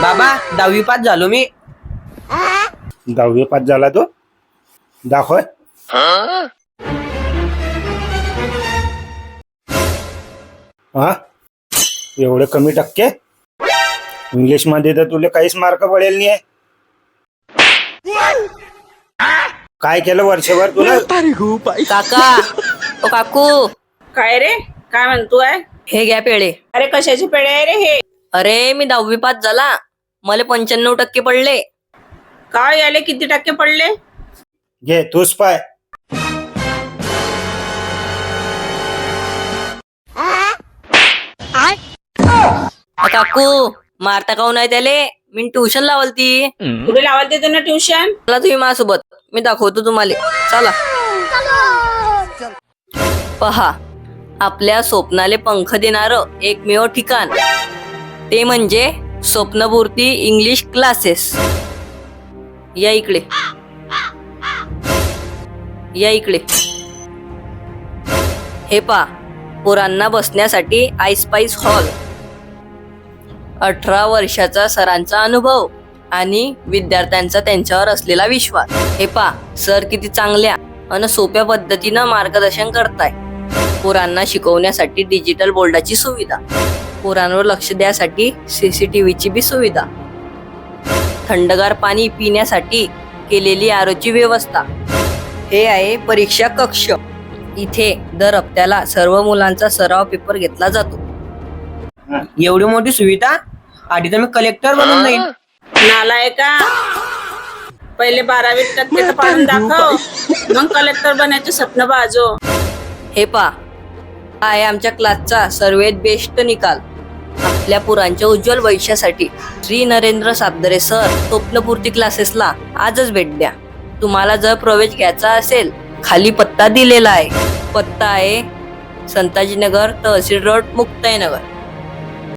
बाबा 10वी पास झालो मी. 10वी पास झाला तो? दाखव. हा, एवढे कमी टक्के? इंग्लिश मध्ये तर तुला काहीच मार्क पडेल नाही. काय केलं वर्षभर तुला? काका ओ काकू, काय रे, काय म्हणतोय? हे घ्या पेढे. अरे कशाचे पेढे आहे रे हे? अरे मी 10वी पास झाला, मला 95% पडले. काय याले किती टक्के पडले? घे तूच पाय. काकू मारता काऊन नाही त्याले? मी ट्युशन लावलती. कुठे लावाल ते त्यांना ट्युशन? चला तुम्ही माझ्यासोबत, मी दाखवतो तुम्हाला. चला. पहा, आपल्या स्वप्नाले पंख देणारं एकमेव ठिकाण ते म्हणजे स्वप्नपूर्ती इंग्लिश क्लासेस. या इकडे, या इकडे. हे पहा, पोरांना बसण्यासाठी आईस्पाईस हॉल, 18 वर्षाचा सरांचा अनुभव आणि विद्यार्थ्यांचा त्यांच्यावर असलेला विश्वास. हे पहा, सर किती चांगल्या आणि सोप्या पद्धतीनं मार्गदर्शन करताय. पोरांना शिकवण्यासाठी डिजिटल बोर्डाची सुविधा, पोरांवर लक्ष द्यासाठी CCTVची बी सुविधा, थंडगार पाणी पिण्यासाठी केलेली आरोची व्यवस्था. हे आहे परीक्षा कक्ष. इथे दर हप्त्याला सर्व मुलांचा सराव पेपर घेतला जातो. एवढी मोठी सुविधा, आधी तर मी कलेक्टर बनून जाईन. नालाय का? पहिले 12वीत टक्के तर पाडून दाखव, मग कलेक्टर बनायचे स्वप्न बाजो. हे पहा, हा आहे आमच्या क्लासचा सर्वात बेस्ट निकाल. आपल्या पोरांच्या उज्ज्वल भविष्यासाठी श्री नरेंद्र साबदरे सर स्वप्नपूर्ती क्लासेसला आजच भेट द्या. तुम्हाला जर प्रवेश घ्यायचा असेल, खाली पत्ता दिलेला आहे. पत्ता आहे संताजीनगर, तहसील रोड, मुक्ताईनगर.